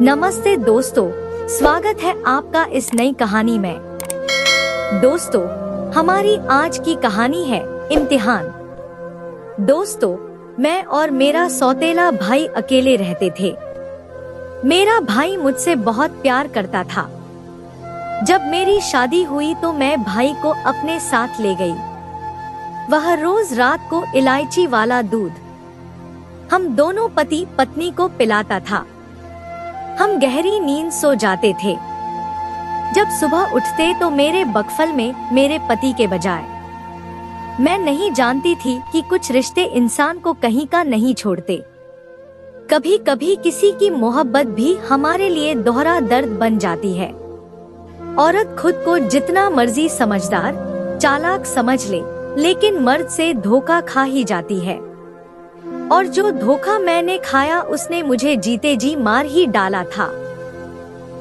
नमस्ते दोस्तों, स्वागत है आपका इस नई कहानी में। दोस्तों, हमारी आज की कहानी है इम्तिहान। दोस्तों, मैं और मेरा सौतेला भाई अकेले रहते थे। मेरा भाई मुझसे बहुत प्यार करता था। जब मेरी शादी हुई तो मैं भाई को अपने साथ ले गई। वह रोज रात को इलायची वाला दूध हम दोनों पति पत्नी को पिलाता था। हम गहरी नींद सो जाते थे। जब सुबह उठते तो मेरे बगफल में मेरे पति के बजाय। मैं नहीं जानती थी कि कुछ रिश्ते इंसान को कहीं का नहीं छोड़ते। कभी कभी किसी की मोहब्बत भी हमारे लिए दोहरा दर्द बन जाती है। औरत खुद को जितना मर्जी समझदार, चालाक समझ ले, लेकिन मर्द से धोखा खा ही जाती है। और जो धोखा मैंने खाया उसने मुझे जीते जी मार ही डाला था।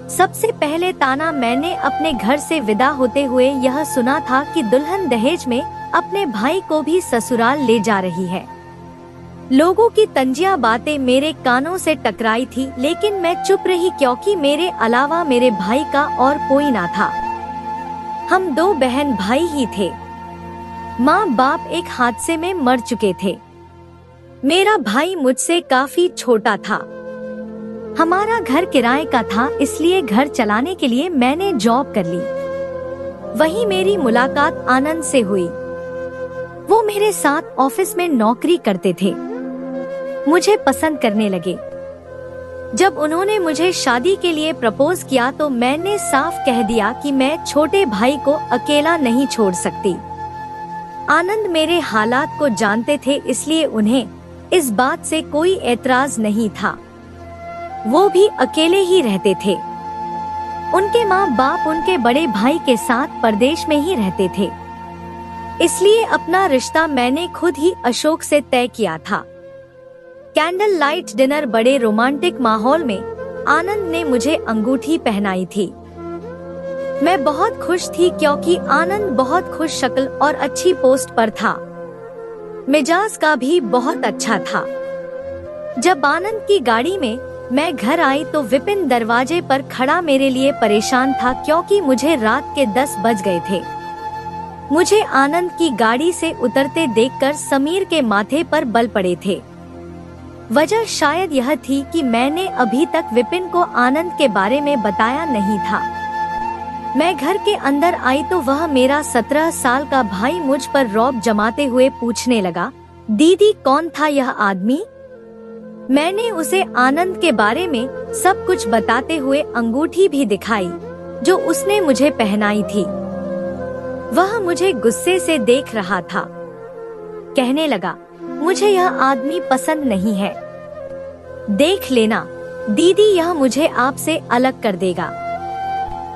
सबसे पहले ताना मैंने अपने घर से विदा होते हुए यह सुना था कि दुल्हन दहेज में अपने भाई को भी ससुराल ले जा रही है। लोगों की तंजिया बातें मेरे कानों से टकराई थी, लेकिन मैं चुप रही क्योंकि मेरे अलावा मेरे भाई का और कोई ना था। हम दो बहन भाई ही थे। माँ बाप एक हादसे में मर चुके थे। मेरा भाई मुझसे काफी छोटा था। हमारा घर किराए का था, इसलिए घर चलाने के लिए मैंने जॉब कर ली। वहीं मेरी मुलाकात आनंद से हुई। वो मेरे साथ ऑफिस में नौकरी करते थे। मुझे पसंद करने लगे। जब उन्होंने मुझे शादी के लिए प्रपोज किया तो मैंने साफ कह दिया कि मैं छोटे भाई को अकेला नहीं छोड़ सकती। आनंद मेरे हालात को जानते थे, इसलिए उन्हें इस बात से कोई एतराज नहीं था। वो भी अकेले ही रहते थे। उनके माँ बाप उनके बड़े भाई के साथ परदेश में ही रहते थे, इसलिए अपना रिश्ता मैंने खुद ही अशोक से तय किया था। कैंडल लाइट डिनर बड़े रोमांटिक माहौल में आनंद ने मुझे अंगूठी पहनाई थी। मैं बहुत खुश थी क्योंकि आनंद बहुत खुश शक्ल और अच्छी पोस्ट पर था। मिजाज का भी बहुत अच्छा था। जब आनंद की गाड़ी में मैं घर आई तो विपिन दरवाजे पर खड़ा मेरे लिए परेशान था क्योंकि मुझे रात के 10 बज गए थे। मुझे आनंद की गाड़ी से उतरते देखकर समीर के माथे पर बल पड़े थे। वजह शायद यह थी कि मैंने अभी तक विपिन को आनंद के बारे में बताया नहीं था। मैं घर के अंदर आई तो वह मेरा 17 साल का भाई मुझ पर रौब जमाते हुए पूछने लगा, दीदी कौन था यह आदमी? मैंने उसे आनंद के बारे में सब कुछ बताते हुए अंगूठी भी दिखाई जो उसने मुझे पहनाई थी। वह मुझे गुस्से से देख रहा था। कहने लगा, मुझे यह आदमी पसंद नहीं है। देख लेना दीदी, यह मुझे आपसे अलग कर देगा।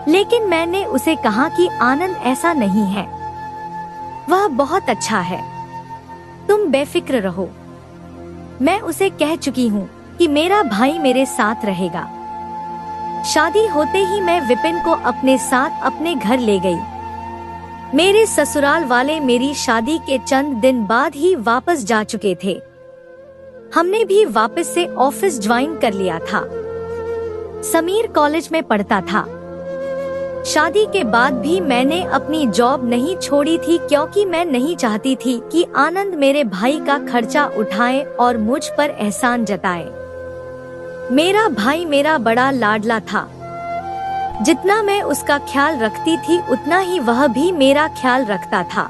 लेकिन मैंने उसे कहा कि आनंद ऐसा नहीं है, वह बहुत अच्छा है, तुम बेफिक्र रहो। मैं उसे कह चुकी हूँ कि मेरा भाई मेरे साथ रहेगा। शादी होते ही मैं विपिन को अपने साथ अपने घर ले गई। मेरे ससुराल वाले मेरी शादी के चंद दिन बाद ही वापस जा चुके थे। हमने भी वापस से ऑफिस ज्वाइन कर लिया था। समीर कॉलेज में पढ़ता था। शादी के बाद भी मैंने अपनी जॉब नहीं छोड़ी थी क्योंकि मैं नहीं चाहती थी कि आनंद मेरे भाई का खर्चा उठाए और मुझ पर एहसान जताए। मेरा भाई मेरा बड़ा लाडला था। जितना मैं उसका ख्याल रखती थी उतना ही वह भी मेरा ख्याल रखता था।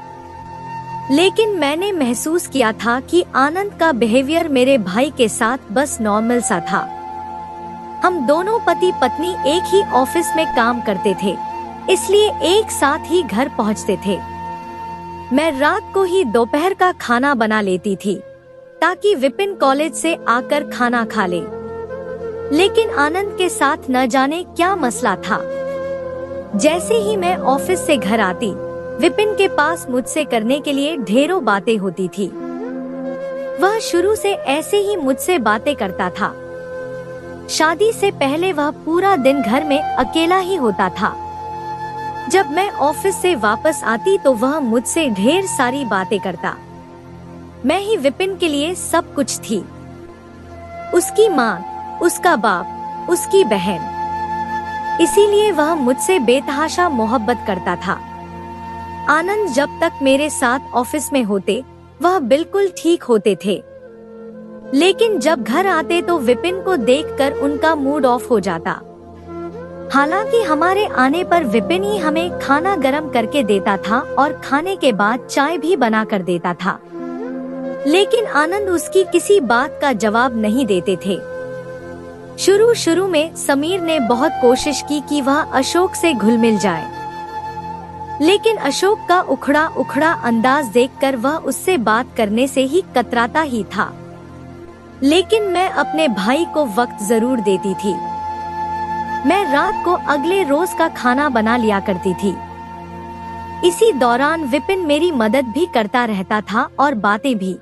लेकिन मैंने महसूस किया था कि आनंद का बिहेवियर मेरे भाई के साथ बस नॉर्मल सा था। हम दोनों पति पत्नी एक ही ऑफिस में काम करते थे, इसलिए एक साथ ही घर पहुंचते थे। मैं रात को ही दोपहर का खाना बना लेती थी ताकि विपिन कॉलेज से आकर खाना खा ले। लेकिन आनंद के साथ न जाने क्या मसला था। जैसे ही मैं ऑफिस से घर आती, विपिन के पास मुझसे करने के लिए ढेरों बातें होती थी। वह शुरू से ऐसे ही मुझसे बातें करता था। शादी से पहले वह पूरा दिन घर में अकेला ही होता था। जब मैं ऑफिस से वापस आती तो वह मुझसे ढेर सारी बातें करता। मैं ही विपिन के लिए सब कुछ थी। उसकी माँ, उसका बाप, उसकी बहन। इसीलिए वह मुझसे बेतहाशा मोहब्बत करता था। आनंद जब तक मेरे साथ ऑफिस में होते वह बिल्कुल ठीक होते थे, लेकिन जब घर आते तो विपिन को देखकर उनका मूड ऑफ हो जाता। हालांकि हमारे आने पर विपिन ही हमें खाना गरम करके देता था और खाने के बाद चाय भी बना कर देता था, लेकिन आनंद उसकी किसी बात का जवाब नहीं देते थे। शुरू में समीर ने बहुत कोशिश की कि वह अशोक से घुल मिल जाए, लेकिन अशोक का उखड़ा उखड़ा अंदाज देखकर वह उससे बात करने से ही कतराता ही था। लेकिन मैं अपने भाई को वक्त जरूर देती थी। मैं रात को अगले रोज का खाना बना लिया करती थी। इसी दौरान विपिन मेरी मदद भी करता रहता था और बातें भी।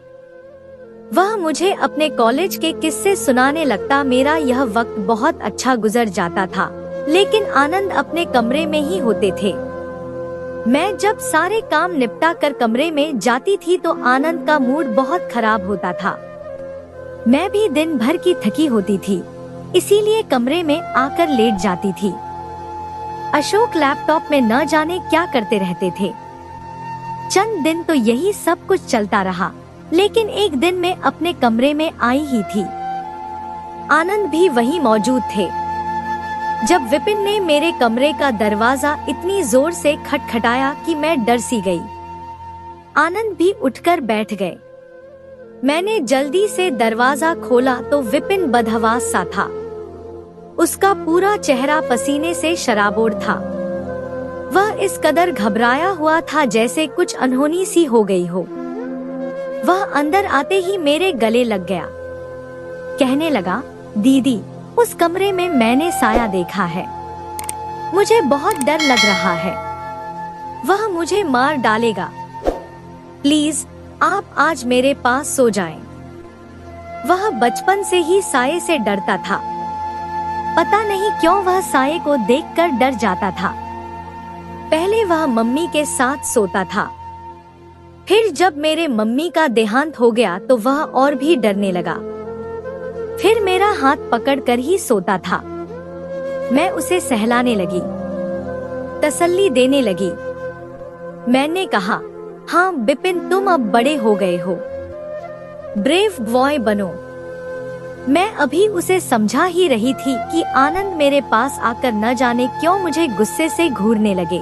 वह मुझे अपने कॉलेज के किस्से सुनाने लगता। मेरा यह वक्त बहुत अच्छा गुजर जाता था, लेकिन आनंद अपने कमरे में ही होते थे। मैं जब सारे काम निपटा कर कमरे में जाती थी तो आनंद का मूड बहुत खराब होता था। मैं भी दिन भर की थकी होती थी, इसीलिए कमरे में आकर लेट जाती थी। अशोक लैपटॉप में न जाने क्या करते रहते थे। चंद दिन तो यही सब कुछ चलता रहा, लेकिन एक दिन मैं अपने कमरे में आई ही थी। आनंद भी वहीं मौजूद थे। जब विपिन ने मेरे कमरे का दरवाजा इतनी जोर से खटखटाया कि मैं डर सी गई। आनंद भी उठकर बैठ गए। मैंने जल्दी से दरवाजा खोला तो विपिन बदहवास सा था। उसका पूरा चेहरा पसीने से शराबोर था। वह इस कदर घबराया हुआ था जैसे कुछ अनहोनी सी हो गई हो। वह अंदर आते ही मेरे गले लग गया। कहने लगा, दीदी, उस कमरे में मैंने साया देखा है। मुझे बहुत डर लग रहा है। वह मुझे मार डालेगा। प्लीज आप आज मेरे पास सो जाएं। वह बचपन से ही साये से डरता था। पता नहीं क्यों वह साये को देखकर डर जाता था। पहले वह मम्मी के साथ सोता था, फिर जब मेरे मम्मी का देहांत हो गया तो वह और भी डरने लगा। फिर मेरा हाथ पकड़कर ही सोता था। मैं उसे सहलाने लगी, तसल्ली देने लगी। मैंने कहा, हाँ विपिन, तुम अब बड़े हो गए हो, ब्रेव बॉय बनो। मैं अभी उसे समझा ही रही थी कि आनंद मेरे पास आकर न जाने क्यों मुझे गुस्से से घूरने लगे।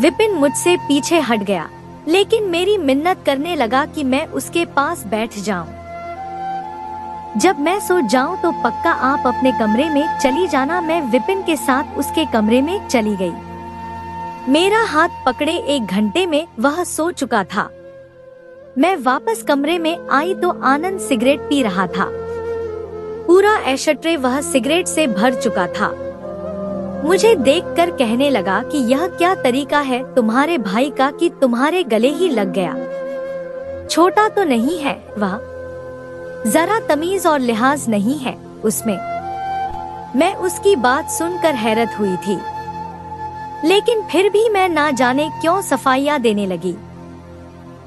विपिन मुझसे पीछे हट गया, लेकिन मेरी मिन्नत करने लगा कि मैं उसके पास बैठ जाऊं। जब मैं सो जाऊं तो पक्का आप अपने कमरे में चली जाना। मैं विपिन के साथ उसके कमरे में चली गई। मेरा हाथ पकड़े 1 घंटे में वह सो चुका था। मैं वापस कमरे में आई तो आनंद सिगरेट पी रहा था। पूरा एशट्रे वह सिगरेट से भर चुका था। मुझे देखकर कहने लगा कि यह क्या तरीका है तुम्हारे भाई का कि तुम्हारे गले ही लग गया। छोटा तो नहीं है वह, जरा तमीज और लिहाज नहीं है उसमें। मैं उसकी बात सुनकर हैरत हुई थी, लेकिन फिर भी मैं ना जाने क्यों सफाइयां देने लगी।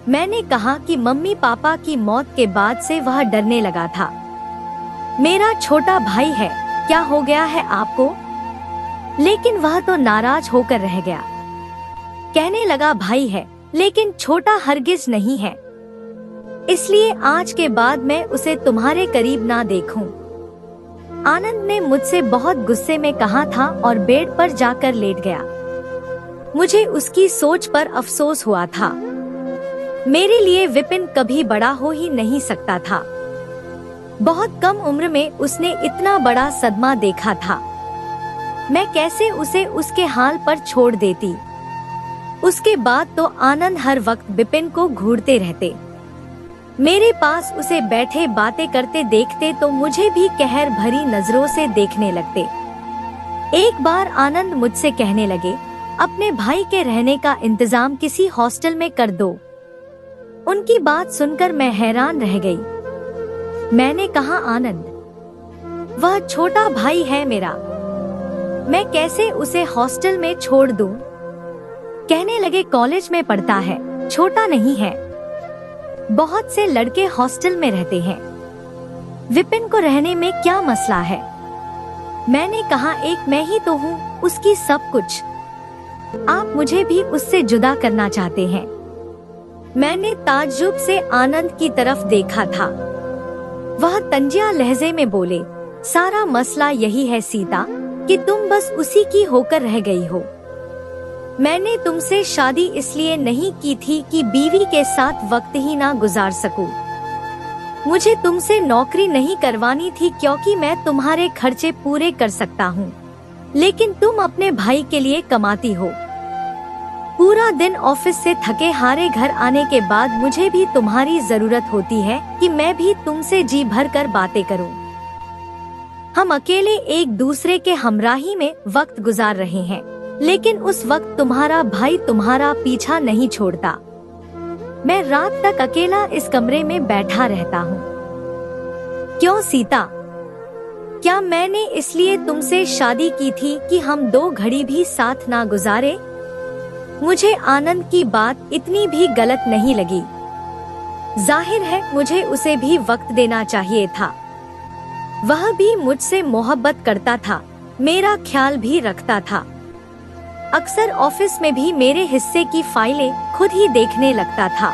मैंने कहा कि मम्मी पापा की मौत के बाद से वह डरने लगा था। मेरा छोटा भाई है, क्या हो गया है आपको? लेकिन वह तो नाराज होकर रह गया। कहने लगा, भाई है लेकिन छोटा हरगिज नहीं है, इसलिए आज के बाद मैं उसे तुम्हारे करीब ना देखूं। आनंद ने मुझसे बहुत गुस्से में कहा था और बेड पर जाकर लेट गया। मुझे उसकी सोच पर अफसोस हुआ था। मेरे लिए विपिन कभी बड़ा हो ही नहीं सकता था। बहुत कम उम्र में उसने इतना बड़ा सदमा देखा था। मैं कैसे उसे उसके हाल पर छोड़ देती। उसके बाद तो आनंद हर वक्त विपिन को घूरते रहते। मेरे पास उसे बैठे बातें करते देखते तो मुझे भी कहर भरी नजरों से देखने लगते। एक बार आनंद मुझसे कहने लगे, अपने भाई के रहने का इंतजाम किसी हॉस्टल में कर दो। उनकी बात सुनकर मैं हैरान रह गई। मैंने कहा, आनंद, वह छोटा भाई है मेरा, मैं कैसे उसे हॉस्टल में छोड़ दूं? कहने लगे, कॉलेज में पढ़ता है, छोटा नहीं है। बहुत से लड़के हॉस्टल में रहते हैं, विपिन को रहने में क्या मसला है? मैंने कहा एक मैं ही तो हूँ उसकी सब कुछ। आप मुझे भी उससे जुदा करना चाहते हैं। मैंने ताज्जुब से आनंद की तरफ देखा था। वह तंजिया लहजे में बोले, सारा मसला यही है सीता कि तुम बस उसी की होकर रह गई हो। मैंने तुमसे शादी इसलिए नहीं की थी कि बीवी के साथ वक्त ही ना गुजार सकूं। मुझे तुमसे नौकरी नहीं करवानी थी क्योंकि मैं तुम्हारे खर्चे पूरे कर सकता हूँ, लेकिन तुम अपने भाई के लिए कमाती हो। पूरा दिन ऑफिस से थके हारे घर आने के बाद मुझे भी तुम्हारी जरूरत होती है कि मैं भी तुमसे जी भर कर बातें करूं। हम अकेले एक दूसरे के हमराही में वक्त गुजार रहे हैं, लेकिन उस वक्त तुम्हारा भाई तुम्हारा पीछा नहीं छोड़ता। मैं रात तक अकेला इस कमरे में बैठा रहता हूँ। क्यों सीता? क्या मैंने इसलिए तुमसे शादी की थी कि हम 2 घड़ी भी साथ ना गुजारे? मुझे आनंद की बात इतनी भी गलत नहीं लगी। जाहिर है मुझे उसे भी वक्त देना चाहिए था। वह भी मुझसे मोहब्बत करता था, मेरा ख्याल भी रखता था। अक्सर ऑफिस में भी मेरे हिस्से की फाइलें खुद ही देखने लगता था।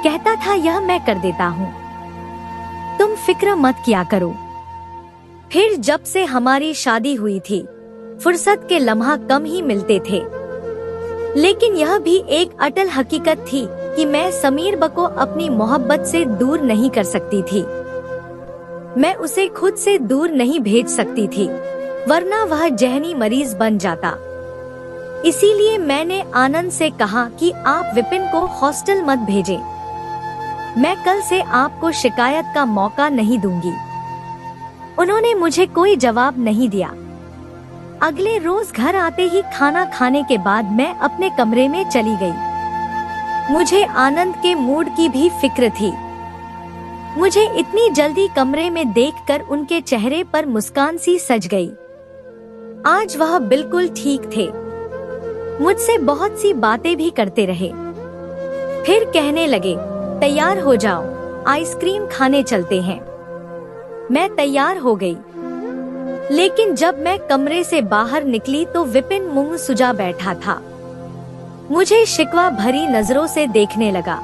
कहता था यह मैं कर देता हूँ, तुम फिक्र मत किया करो। फिर जब से हमारी शादी हुई थी, फुर्सत के लम्हा कम ही मिलते थे, लेकिन यह भी एक अटल हकीकत थी कि मैं समीर को अपनी मोहब्बत से दूर नहीं कर सकती थी। मैं उसे खुद से दूर नहीं भेज सकती थी, वरना वह जहनी मरीज बन जाता। इसीलिए मैंने आनंद से कहा कि आप विपिन को हॉस्टल मत भेजें। मैं कल से आपको शिकायत का मौका नहीं दूंगी। उन्होंने मुझे कोई जवाब नहीं दिया। अगले रोज घर आते ही खाना खाने के बाद मैं अपने कमरे में चली गई। मुझे आनंद के मूड की भी फिक्र थी। मुझे इतनी जल्दी कमरे में देखकर उनके चेहरे पर मुस्कान सी सज गई। आज वह बिल्कुल ठीक थे। मुझसे बहुत सी बातें भी करते रहे। फिर कहने लगे, तैयार हो जाओ, आइसक्रीम खाने चलते हैं। मैं तैयार हो गई, लेकिन जब मैं कमरे से बाहर निकली तो विपिन मुंह सुजा बैठा था। मुझे शिकवा भरी नजरों से देखने लगा।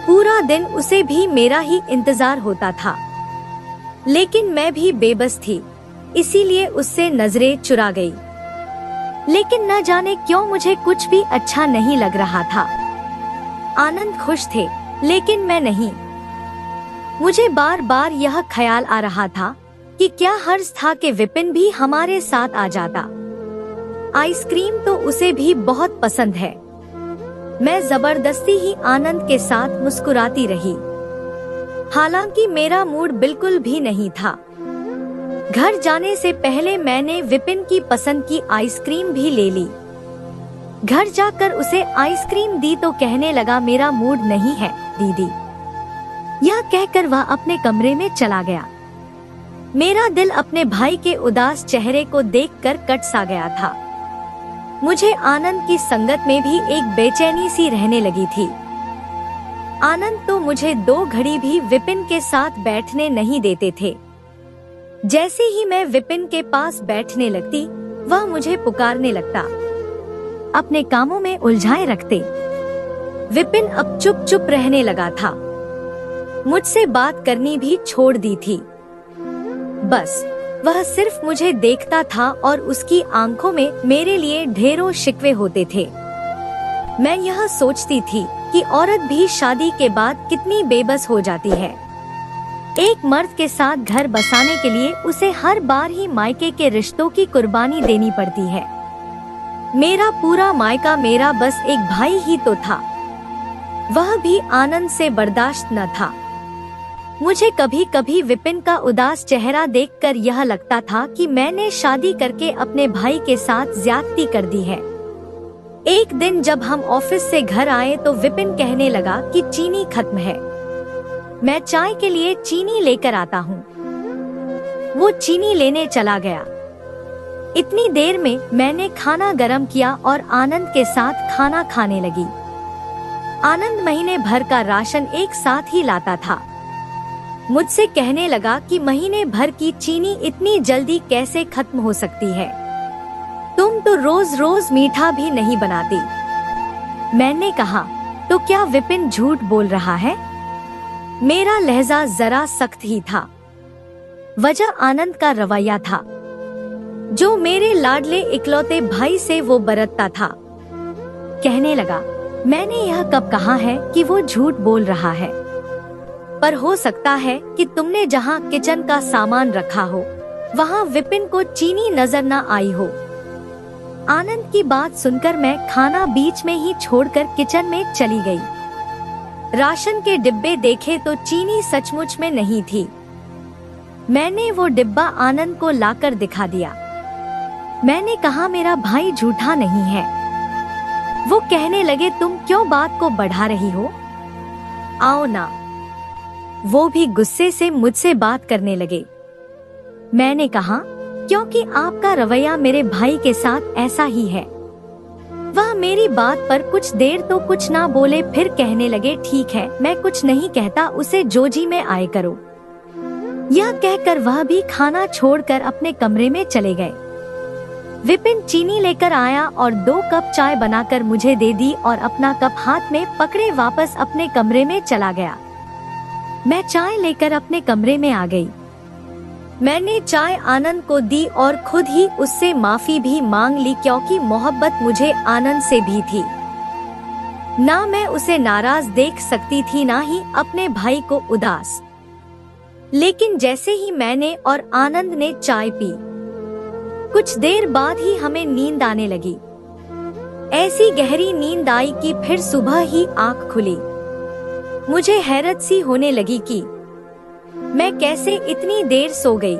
पूरा दिन उसे भी मेरा ही इंतजार होता था, लेकिन मैं भी बेबस थी, इसीलिए उससे नजरें चुरा गई। लेकिन न जाने क्यों मुझे कुछ भी अच्छा नहीं लग रहा था। आनंद खुश थे, लेकिन मैं नहीं। मुझे बार बार यह ख्याल आ रहा था कि क्या हर्ष था कि विपिन भी हमारे साथ आ जाता। आइसक्रीम तो उसे भी बहुत पसंद है। मैं जबरदस्ती ही आनंद के साथ मुस्कुराती रही, हालांकि मेरा मूड बिल्कुल भी नहीं था। घर जाने से पहले मैंने विपिन की पसंद की आइसक्रीम भी ले ली। घर जाकर उसे आइसक्रीम दी तो कहने लगा, मेरा मूड नहीं है दीदी। यह कहकर वह अपने कमरे में चला गया। मेरा दिल अपने भाई के उदास चेहरे को देखकर कट सा गया था। मुझे आनंद की संगत में भी एक बेचैनी सी रहने लगी थी। आनंद तो मुझे 2 घड़ी भी विपिन के साथ बैठने नहीं देते थे। जैसे ही मैं विपिन के पास बैठने लगती, वह मुझे पुकारने लगता, अपने कामों में उलझाए रखते। विपिन अब चुप चुप रहने लगा था। मुझसे बात करनी भी छोड़ दी थी। बस वह सिर्फ मुझे देखता था और उसकी आंखों में मेरे लिए ढेरों शिकवे होते थे। मैं यह सोचती थी कि औरत भी शादी के बाद कितनी बेबस हो जाती है। एक मर्द के साथ घर बसाने के लिए उसे हर बार ही मायके के रिश्तों की कुर्बानी देनी पड़ती है। मेरा पूरा मायका मेरा बस एक भाई ही तो था, वह भी आनंद से बर्दाश्त न था। मुझे कभी कभी विपिन का उदास चेहरा देखकर यह लगता था कि मैंने शादी करके अपने भाई के साथ ज्यादती कर दी है। एक दिन जब हम ऑफिस से घर आए तो विपिन कहने लगा कि चीनी खत्म है, मैं चाय के लिए चीनी लेकर आता हूँ। वो चीनी लेने चला गया। इतनी देर में मैंने खाना गरम किया और आनंद के साथ खाना खाने लगी। आनंद महीने भर का राशन एक साथ ही लाता था। मुझसे कहने लगा कि महीने भर की चीनी इतनी जल्दी कैसे खत्म हो सकती है, तुम तो रोज रोज मीठा भी नहीं बनाती। मैंने कहा, तो क्या विपिन झूठ बोल रहा है? मेरा लहजा जरा सख्त ही था। वजह आनंद का रवैया था, जो मेरे लाडले इकलौते भाई से वो बरतता था। कहने लगा, मैंने यह कब कहा है कि वो झूठ बोल रहा है, पर हो सकता है कि तुमने जहाँ किचन का सामान रखा हो वहाँ विपिन को चीनी नजर न आई हो। आनंद की बात सुनकर मैं खाना बीच में ही छोड़कर किचन में चली गई। राशन के डिब्बे देखे तो चीनी सचमुच में नहीं थी। मैंने वो डिब्बा आनंद को लाकर दिखा दिया। मैंने कहा, मेरा भाई झूठा नहीं है। वो कहने लगे, तुम क्यों बात को बढ़ा रही हो, आओ ना। वो भी गुस्से से मुझसे बात करने लगे। मैंने कहा, क्योंकि आपका रवैया मेरे भाई के साथ ऐसा ही है। वह मेरी बात पर कुछ देर तो कुछ ना बोले, फिर कहने लगे, ठीक है, मैं कुछ नहीं कहता, उसे जो जी में आए करो। यह कहकर वह भी खाना छोड़कर अपने कमरे में चले गए। विपिन चीनी लेकर आया और 2 कप चाय बनाकर मुझे दे दी और अपना कप हाथ में पकड़े वापस अपने कमरे में चला गया। मैं चाय लेकर अपने कमरे में आ गई। मैंने चाय आनंद को दी और खुद ही उससे माफी भी मांग ली, क्योंकि मोहब्बत मुझे आनंद से भी थी। ना मैं उसे नाराज देख सकती थी, ना ही अपने भाई को उदास। लेकिन जैसे ही मैंने और आनंद ने चाय पी, कुछ देर बाद ही हमें नींद आने लगी। ऐसी गहरी नींद आई कि फिर सुबह ही आंख खुली। मुझे हैरत सी होने लगी कि मैं कैसे इतनी देर सो गई।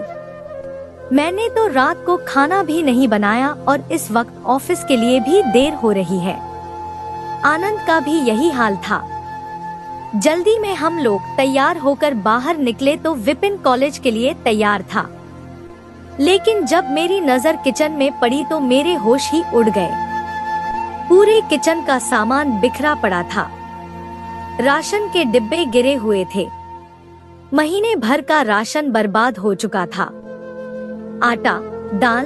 मैंने तो रात को खाना भी नहीं बनाया और इस वक्त ऑफिस के लिए भी देर हो रही है। आनंद का भी यही हाल था। जल्दी में हम लोग तैयार होकर बाहर निकले तो विपिन कॉलेज के लिए तैयार था। लेकिन जब मेरी नजर किचन में पड़ी तो मेरे होश ही उड़ गए। पूरे किचन का सामान बिखरा पड़ा था। राशन के डिब्बे गिरे हुए थे। महीने भर का राशन बर्बाद हो चुका था। आटा, दाल,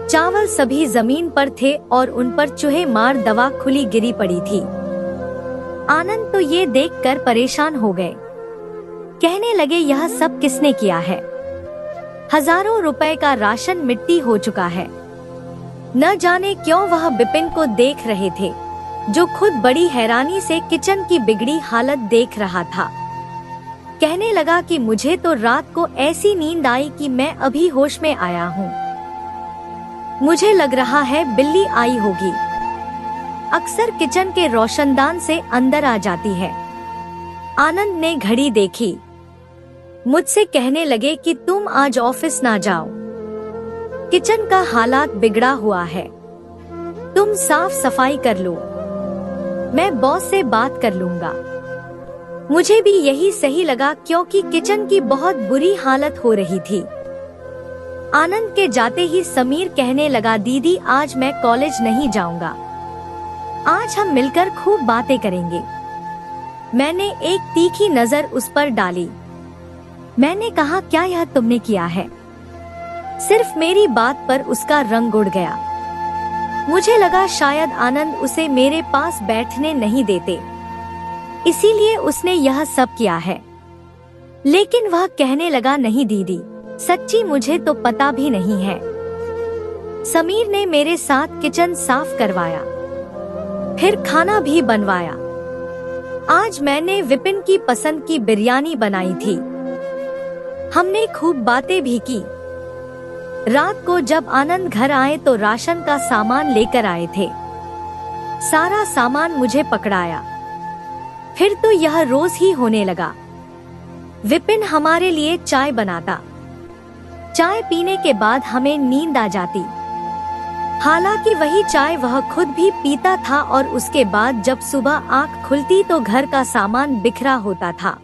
चावल सभी जमीन पर थे और उन पर चूहे मार दवा खुली गिरी पड़ी थी। आनंद तो ये देखकर परेशान हो गए। कहने लगे, यह सब किसने किया है? हजारों रुपए का राशन मिट्टी हो चुका है। न जाने क्यों वह विपिन को देख रहे थे, जो खुद बड़ी हैरानी से किचन की बिगड़ी हालत देख रहा था। कहने लगा कि मुझे तो रात को ऐसी नींद आई कि मैं अभी होश में आया हूँ। मुझे लग रहा है बिल्ली आई होगी। अक्सर किचन के रोशनदान से अंदर आ जाती है। आनंद ने घड़ी देखी। मुझसे कहने लगे कि तुम आज ऑफिस ना जाओ, किचन का हालात बिगड़ा हुआ है, तुम साफ सफाई कर लो, मैं बॉस से बात कर लूंगा। मुझे भी यही सही लगा, क्योंकि किचन की बहुत बुरी हालत हो रही थी। आनंद के जाते ही समीर कहने लगा, दीदी आज मैं कॉलेज नहीं जाऊंगा, आज हम मिलकर खूब बातें करेंगे। मैंने एक तीखी नजर उस पर डाली। मैंने कहा, क्या यह तुमने किया है? सिर्फ मेरी बात पर उसका रंग उड़ गया। मुझे लगा शायद आनंद उसे मेरे पास बैठने नहीं देते, इसीलिए उसने यह सब किया है। लेकिन वह कहने लगा, नहीं दीदी, सच्ची मुझे तो पता भी नहीं है। समीर ने मेरे साथ किचन साफ करवाया, फिर खाना भी बनवाया। आज मैंने विपिन की पसंद की बिरयानी बनाई थी। हमने खूब बातें भी की। रात को जब आनंद घर आए तो राशन का सामान लेकर आए थे। सारा सामान मुझे पकड़ाया। फिर तो यह रोज ही होने लगा। विपिन हमारे लिए चाय बनाता। चाय पीने के बाद हमें नींद आ जाती। हालांकि वही चाय वह खुद भी पीता था और उसके बाद जब सुबह आंख खुलती तो घर का सामान बिखरा होता था।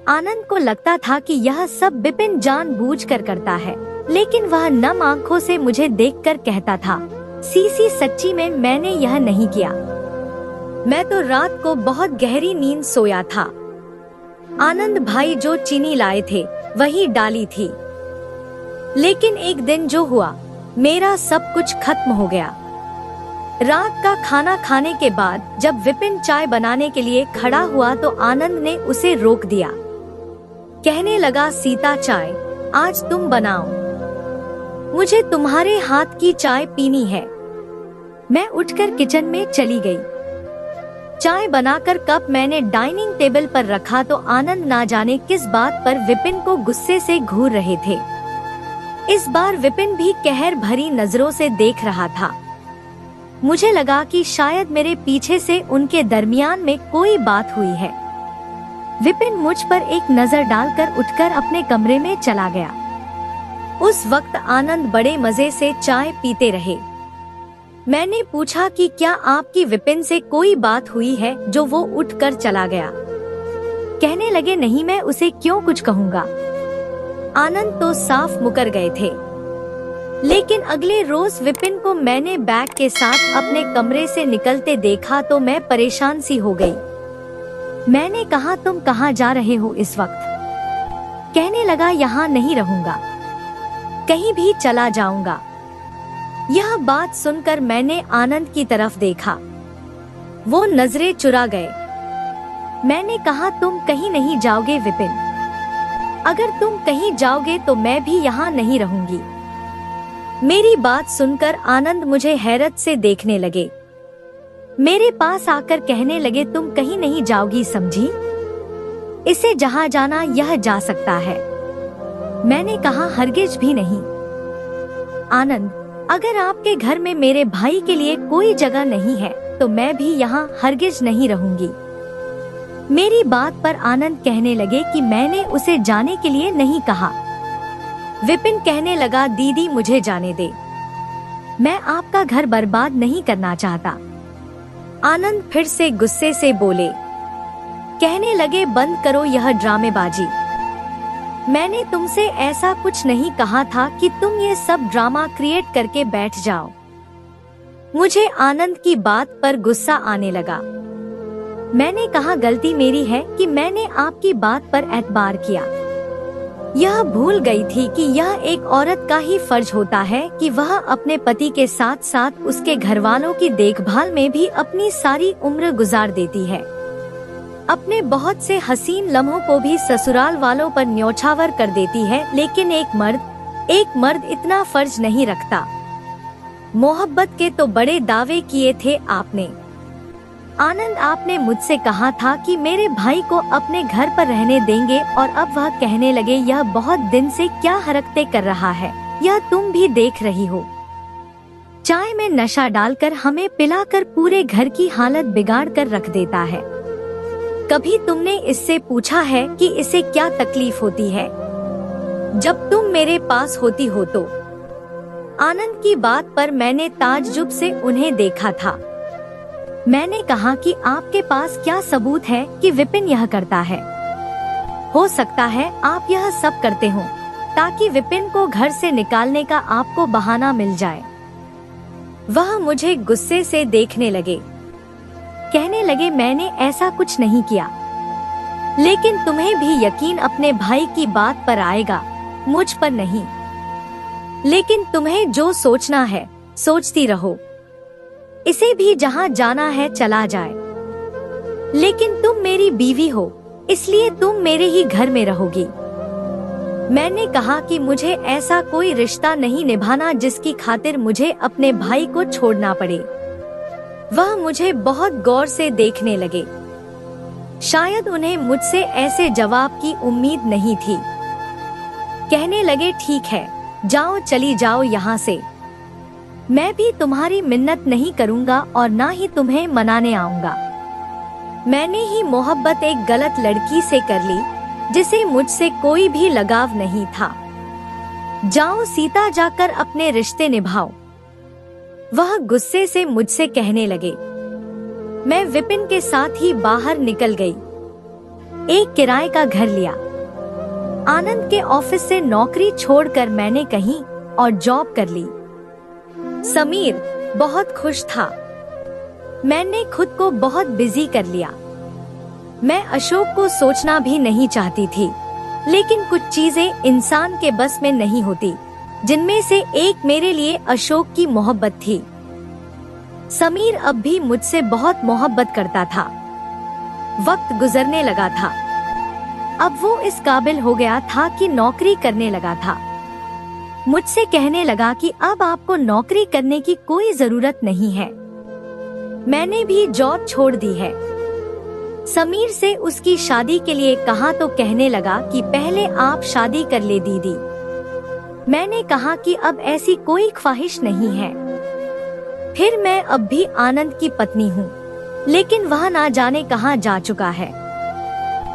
आनंद को लगता था कि यह सब विपिन जानबूझकर करता है, लेकिन वह नम आंखों से मुझे देखकर कहता था, सीसी सच्ची में मैंने यह नहीं किया। मैं तो रात को बहुत गहरी नींद सोया था। आनंद भाई जो चीनी लाए थे वही डाली थी। लेकिन एक दिन जो हुआ, मेरा सब कुछ खत्म हो गया। रात का खाना खाने के बाद जब विपिन चाय बनाने के लिए खड़ा हुआ तो आनंद ने उसे रोक दिया। कहने लगा, सीता चाय आज तुम बनाओ, मुझे तुम्हारे हाथ की चाय पीनी है। मैं उठकर किचन में चली गई। चाय बनाकर कप मैंने डाइनिंग टेबल पर रखा तो आनंद ना जाने किस बात पर विपिन को गुस्से से घूर रहे थे। इस बार विपिन भी कहर भरी नजरों से देख रहा था। मुझे लगा कि शायद मेरे पीछे से उनके दरमियान में कोई बात हुई है। विपिन मुझ पर एक नजर डालकर उठकर अपने कमरे में चला गया। उस वक्त आनंद बड़े मजे से चाय पीते रहे। मैंने पूछा कि क्या आपकी विपिन से कोई बात हुई है जो वो उठकर चला गया। कहने लगे, नहीं, मैं उसे क्यों कुछ कहूँगा। आनंद तो साफ मुकर गए थे। लेकिन अगले रोज विपिन को मैंने बैग के साथ अपने कमरे से निकलते देखा तो मैं परेशान सी हो गई। मैंने कहा, तुम कहाँ जा रहे हो इस वक्त। कहने लगा, यहाँ नहीं रहूंगा, कहीं भी चला जाऊंगा। यह बात सुनकर मैंने आनंद की तरफ देखा। वो नजरें चुरा गए। मैंने कहा, तुम कहीं नहीं जाओगे विपिन, अगर तुम कहीं जाओगे तो मैं भी यहाँ नहीं रहूंगी। मेरी बात सुनकर आनंद मुझे हैरत से देखने लगे। मेरे पास आकर कहने लगे, तुम कहीं नहीं जाओगी समझी, इसे जहाँ जाना यह जा सकता है। मैंने कहा, हरगिज भी नहीं। आनंद, अगर आपके घर में मेरे भाई के लिए कोई जगह नहीं है तो मैं भी यहाँ हरगिज नहीं रहूंगी। मेरी बात पर आनंद कहने लगे कि मैंने उसे जाने के लिए नहीं कहा। विपिन कहने लगा, दीदी मुझे जाने दे, मैं आपका घर बर्बाद नहीं करना चाहता। आनंद फिर से गुस्से से बोले। कहने लगे, बंद करो यह ड्रामेबाजी, मैंने तुमसे ऐसा कुछ नहीं कहा था कि तुम ये सब ड्रामा क्रिएट करके बैठ जाओ। मुझे आनंद की बात पर गुस्सा आने लगा। मैंने कहा, गलती मेरी है कि मैंने आपकी बात पर एतबार किया। यह भूल गई थी कि यह एक औरत का ही फर्ज होता है कि वह अपने पति के साथ साथ उसके घरवालों की देखभाल में भी अपनी सारी उम्र गुजार देती है। अपने बहुत से हसीन लम्हों को भी ससुराल वालों पर न्योछावर कर देती है। लेकिन एक मर्द इतना फर्ज नहीं रखता। मोहब्बत के तो बड़े दावे किए थे आपने। आनंद, आपने मुझसे कहा था कि मेरे भाई को अपने घर पर रहने देंगे और अब वह कहने लगे, यह बहुत दिन से क्या हरकतें कर रहा है, यह तुम भी देख रही हो। चाय में नशा डालकर हमें पिलाकर पूरे घर की हालत बिगाड़ कर रख देता है। कभी तुमने इससे पूछा है कि इसे क्या तकलीफ होती है जब तुम मेरे पास होती हो तो? आनंद की बात पर मैंने ताज्जुब से उन्हें देखा था। मैंने कहा कि आपके पास क्या सबूत है कि विपिन यह करता है? हो सकता है आप यह सब करते हो ताकि विपिन को घर से निकालने का आपको बहाना मिल जाए। वह मुझे गुस्से से देखने लगे। कहने लगे, मैंने ऐसा कुछ नहीं किया। लेकिन तुम्हें भी यकीन अपने भाई की बात पर आएगा, मुझ पर नहीं। लेकिन तुम्हें जो सोचना है सोचती रहो, इसे भी जहाँ जाना है चला जाए। लेकिन तुम मेरी बीवी हो, इसलिए तुम मेरे ही घर में रहोगी। मैंने कहा कि मुझे ऐसा कोई रिश्ता नहीं निभाना जिसकी खातिर मुझे अपने भाई को छोड़ना पड़े। वह मुझे बहुत गौर से देखने लगे। शायद उन्हें मुझसे ऐसे जवाब की उम्मीद नहीं थी। कहने लगे, ठीक है, जाओ, चली जाओ यहाँ से। मैं भी तुम्हारी मिन्नत नहीं करूँगा और ना ही तुम्हें मनाने आऊँगा। मैंने ही मोहब्बत एक गलत लड़की से कर ली जिसे मुझसे कोई भी लगाव नहीं था। जाओ सीता, जाकर अपने रिश्ते निभाओ। वह गुस्से से मुझसे कहने लगे। मैं विपिन के साथ ही बाहर निकल गई। एक किराए का घर लिया। आनंद के ऑफिस से नौकरी छोड़कर मैंने कहीं और जॉब कर ली। समीर बहुत खुश था। मैंने खुद को बहुत बिजी कर लिया। मैं अशोक को सोचना भी नहीं चाहती थी, लेकिन कुछ चीजें इंसान के बस में नहीं होती, जिनमें से एक मेरे लिए अशोक की मोहब्बत थी। समीर अब भी मुझसे बहुत मोहब्बत करता था। वक्त गुजरने लगा था। अब वो इस काबिल हो गया था कि नौकरी करने लगा था। मुझसे कहने लगा कि अब आपको नौकरी करने की कोई जरूरत नहीं है। मैंने भी जॉब छोड़ दी है। समीर से उसकी शादी के लिए कहा तो कहने लगा कि पहले आप शादी कर ले दीदी। मैंने कहा कि अब ऐसी कोई ख्वाहिश नहीं है। फिर मैं अब भी आनंद की पत्नी हूँ, लेकिन वह ना जाने कहाँ जा चुका है।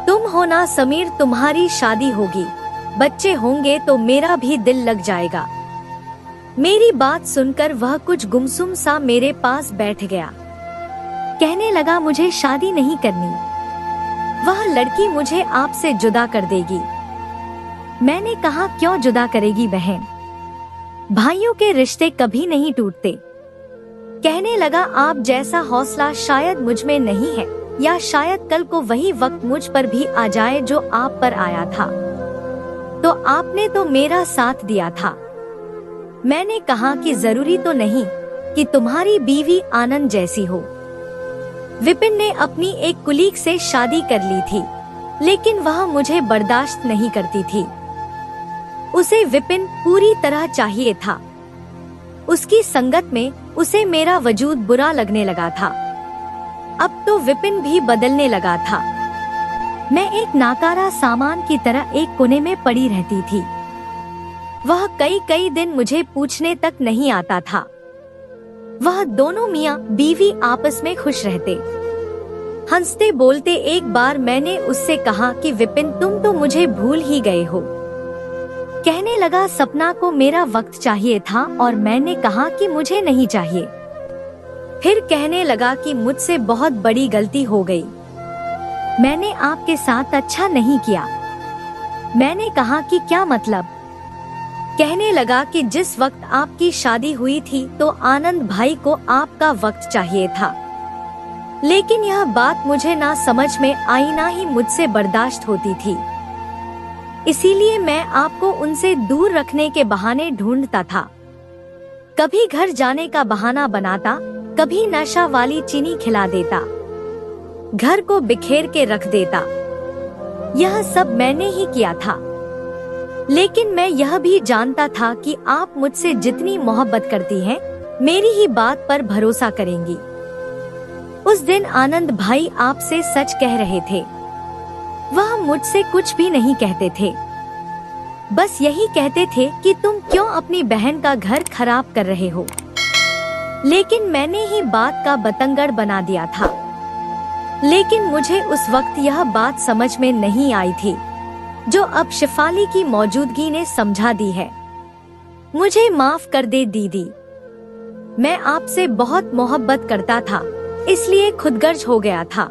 तुम हो ना समीर, तुम्हारी शादी होगी, बच्चे होंगे तो मेरा भी दिल लग जाएगा। मेरी बात सुनकर वह कुछ गुमसुम सा मेरे पास बैठ गया। कहने लगा मुझे शादी नहीं करनी, वह लड़की मुझे आपसे जुदा कर देगी। मैंने कहा क्यों जुदा करेगी बहन, भाइयों के रिश्ते कभी नहीं टूटते। कहने लगा आप जैसा हौसला शायद मुझ में नहीं है, या शायद कल को वही वक्त मुझ पर भी आ जाए जो आप पर आया था। तो आपने तो मेरा साथ दिया था। मैंने कहा कि जरूरी तो नहीं कि तुम्हारी बीवी आनंद जैसी हो। विपिन ने अपनी एक कुलीग से शादी कर ली थी, लेकिन वह मुझे बर्दाश्त नहीं करती थी। उसे विपिन पूरी तरह चाहिए था। उसकी संगत में उसे मेरा वजूद बुरा लगने लगा था। अब तो विपिन भी बदलने लगा था। मैं एक नाकारा सामान की तरह एक कोने में पड़ी रहती थी। वह कई दिन मुझे पूछने तक नहीं आता था। वह दोनों मियाँ बीवी आपस में खुश रहते, हंसते बोलते। एक बार मैंने उससे कहा कि विपिन तुम तो मुझे भूल ही गए हो। कहने लगा सपना को मेरा वक्त चाहिए था, और मैंने कहा कि मुझे नहीं चाहिए। फिर कहने लगा कि मुझसे बहुत बड़ी गलती हो गई, मैंने आपके साथ अच्छा नहीं किया। मैंने कहा कि क्या मतलब। कहने लगा कि जिस वक्त आपकी शादी हुई थी तो आनंद भाई को आपका वक्त चाहिए था, लेकिन यह बात मुझे ना समझ में आई, ना ही मुझसे बर्दाश्त होती थी। इसीलिए मैं आपको उनसे दूर रखने के बहाने ढूंढता था। कभी घर जाने का बहाना बनाता, कभी नशा वाली चीनी खिला देता, घर को बिखेर के रख देता। यह सब मैंने ही किया था। लेकिन मैं यह भी जानता था कि आप मुझसे जितनी मोहब्बत करती हैं, मेरी ही बात पर भरोसा करेंगी। उस दिन आनंद भाई आपसे सच कह रहे थे। वह मुझसे कुछ भी नहीं कहते थे, बस यही कहते थे कि तुम क्यों अपनी बहन का घर खराब कर रहे हो। लेकिन मैंने ही बात का बतंगड़ बना दिया था। लेकिन मुझे उस वक्त यह बात समझ में नहीं आई थी, जो अब शिफाली की मौजूदगी ने समझा दी है। मुझे माफ कर दे दीदी, मैं आपसे बहुत मोहब्बत करता था, इसलिए खुदगर्ज हो गया था।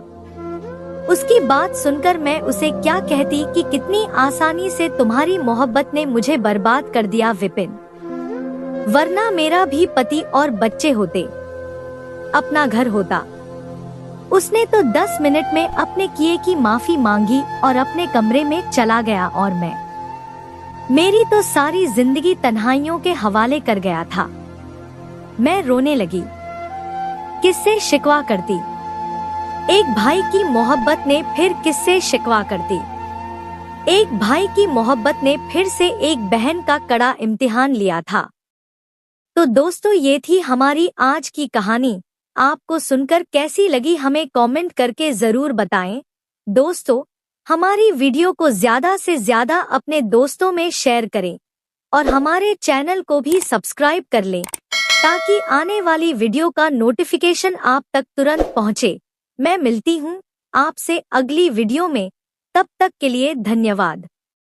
उसकी बात सुनकर मैं उसे क्या कहती कि कितनी आसानी से तुम्हारी मोहब्बत ने मुझे बर्बाद कर दिया विपिन, वरना मेरा भी पति और बच्चे होते, अपना घर होता। उसने तो 10 मिनट में अपने किए की माफी मांगी और अपने कमरे में चला गया, और मेरी तो सारी जिंदगी तन्हाइयों के हवाले कर गया था। मैं रोने लगी। किससे शिकवा करती। एक भाई की मोहब्बत ने फिर किससे शिकवा करती। एक भाई की मोहब्बत ने फिर से एक बहन का कड़ा इम्तिहान लिया था। तो दोस्तों, ये थी हमारी आज की कहानी। आपको सुनकर कैसी लगी हमें कमेंट करके जरूर बताएं। दोस्तों, हमारी वीडियो को ज्यादा से ज्यादा अपने दोस्तों में शेयर करें और हमारे चैनल को भी सब्सक्राइब कर लें, ताकि आने वाली वीडियो का नोटिफिकेशन आप तक तुरंत पहुंचे। मैं मिलती हूं आपसे अगली वीडियो में, तब तक के लिए धन्यवाद।